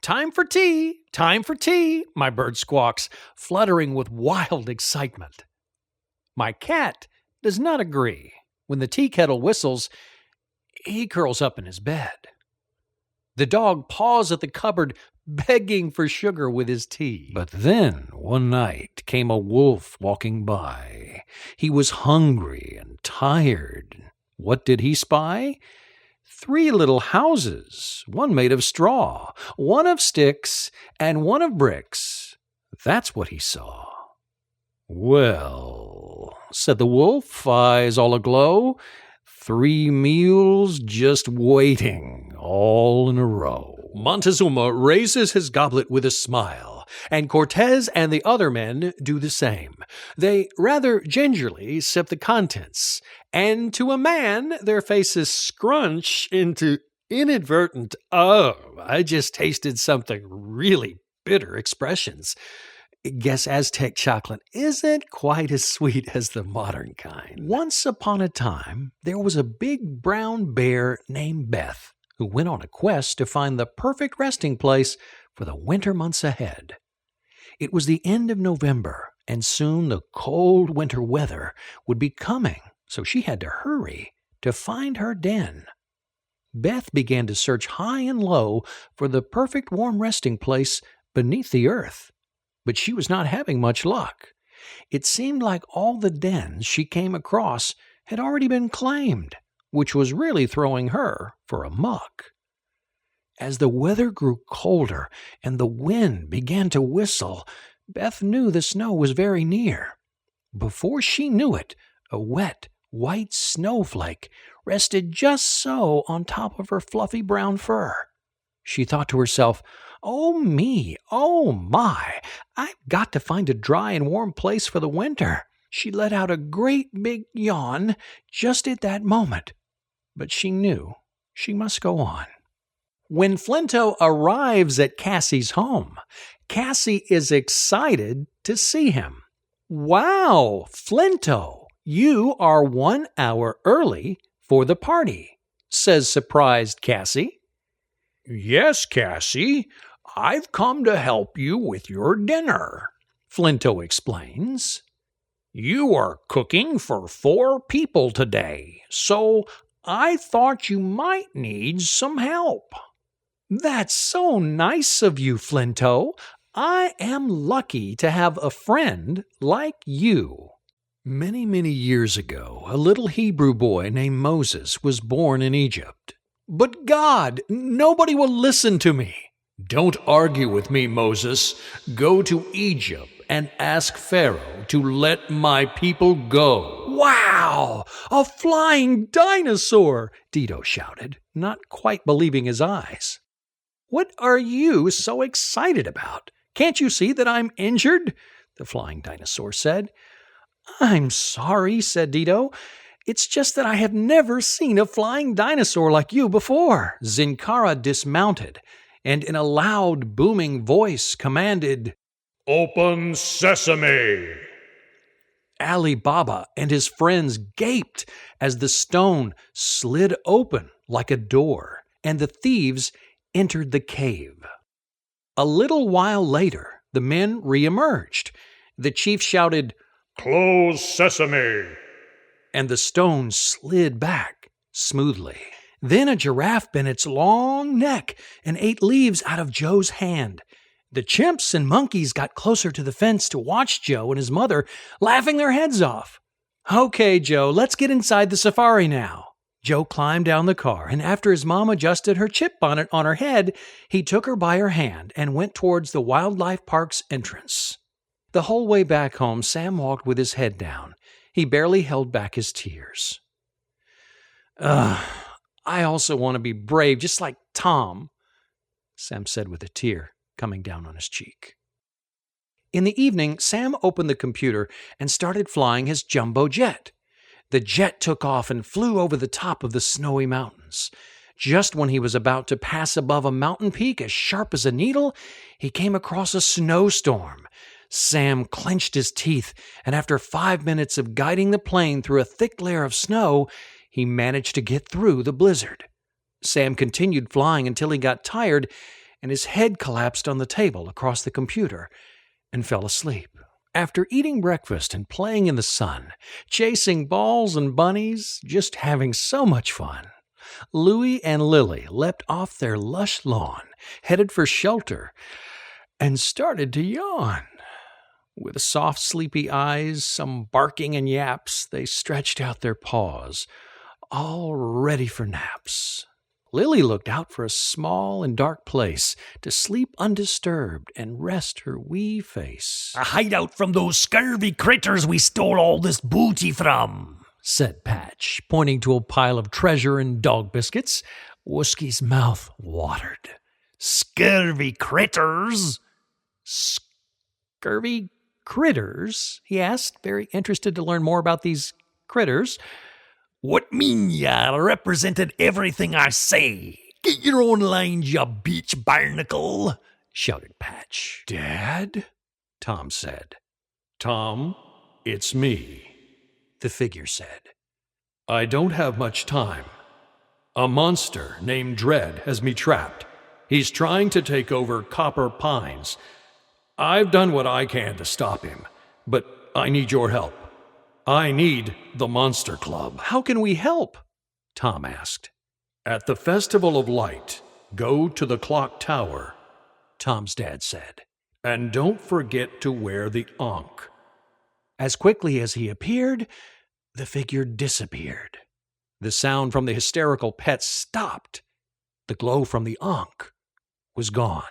time for tea, my bird squawks, fluttering with wild excitement. My cat does not agree. When the tea kettle whistles, he curls up in his bed. The dog paws at the cupboard, begging for sugar with his tea. But then, one night, came a wolf walking by. He was hungry and tired. What did he spy? 3 little houses, one made of straw, one of sticks, and one of bricks. That's what he saw. "Well," said the wolf, eyes all aglow, 3 meals just waiting, all in a row. Montezuma raises his goblet with a smile, and Cortez and the other men do the same. They rather gingerly sip the contents, and to a man their faces scrunch into inadvertent, I just tasted something really bitter expressions. Guess Aztec chocolate isn't quite as sweet as the modern kind. Once upon a time, there was a big brown bear named Beth who went on a quest to find the perfect resting place for the winter months ahead. It was the end of November, and soon the cold winter weather would be coming, so she had to hurry to find her den. Beth began to search high and low for the perfect warm resting place beneath the earth. But she was not having much luck. It seemed like all the dens she came across had already been claimed, which was really throwing her for a muck. As the weather grew colder and the wind began to whistle, Beth knew the snow was very near. Before she knew it, a wet, white snowflake rested just so on top of her fluffy brown fur. She thought to herself, "Oh me, oh my, I've got to find a dry and warm place for the winter." She let out a great big yawn just at that moment, but she knew she must go on. When Flinto arrives at Cassie's home, Cassie is excited to see him. "Wow, Flinto, you are 1 hour early for the party," says surprised Cassie. "Yes, Cassie, I've come to help you with your dinner," Flinto explains. "You are cooking for 4 people today, so I thought you might need some help." "That's so nice of you, Flinto. I am lucky to have a friend like you." Many, many years ago, a little Hebrew boy named Moses was born in Egypt. "But God, nobody will listen to me." "Don't argue with me, Moses. Go to Egypt and ask Pharaoh to let my people go." "Wow! A flying dinosaur!" Dido shouted, not quite believing his eyes. "What are you so excited about? Can't you see that I'm injured?" the flying dinosaur said. "I'm sorry," said Dido. "It's just that I have never seen a flying dinosaur like you before." Zinkara dismounted and in a loud, booming voice commanded, "Open sesame!" Ali Baba and his friends gaped as the stone slid open like a door, and the thieves entered the cave. A little while later, the men re-emerged. The chief shouted, "Close sesame!" and the stone slid back smoothly. Then a giraffe bent its long neck and ate leaves out of Joe's hand. The chimps and monkeys got closer to the fence to watch Joe and his mother laughing their heads off. "Okay, Joe, let's get inside the safari now." Joe climbed down the car, and after his mom adjusted her chip bonnet on her head, he took her by her hand and went towards the wildlife park's entrance. The whole way back home, Sam walked with his head down. He barely held back his tears. I also want to be brave, just like Tom," Sam said with a tear coming down on his cheek. In the evening, Sam opened the computer and started flying his jumbo jet. The jet took off and flew over the top of the snowy mountains. Just when he was about to pass above a mountain peak as sharp as a needle, he came across a snowstorm. Sam clenched his teeth, and after 5 minutes of guiding the plane through a thick layer of snow, he managed to get through the blizzard. Sam continued flying until he got tired, and his head collapsed on the table across the computer and fell asleep. After eating breakfast and playing in the sun, chasing balls and bunnies, just having so much fun, Louie and Lily leapt off their lush lawn, headed for shelter, and started to yawn. With soft, sleepy eyes, some barking and yaps, they stretched out their paws, all ready for naps. Lily looked out for a small and dark place to sleep undisturbed and rest her wee face. "A hideout from those scurvy critters we stole all this booty from," said Patch, pointing to a pile of treasure and dog biscuits. Wooskie's mouth watered. "Scurvy critters?" "Scurvy critters?" he asked, very interested to learn more about these critters. "What mean ya? Represented everything I say. Get your own lines, ya beach barnacle," shouted Patch. "Dad?" Tom said. "Tom, it's me," the figure said. "I don't have much time. A monster named Dread has me trapped. He's trying to take over Copper Pines. I've done what I can to stop him, but I need your help. I need the Monster Club." "How can we help?" Tom asked. "At the Festival of Light, go to the clock tower," Tom's dad said. "And don't forget to wear the ankh." As quickly as he appeared, the figure disappeared. The sound from the hysterical pet stopped. The glow from the ankh was gone.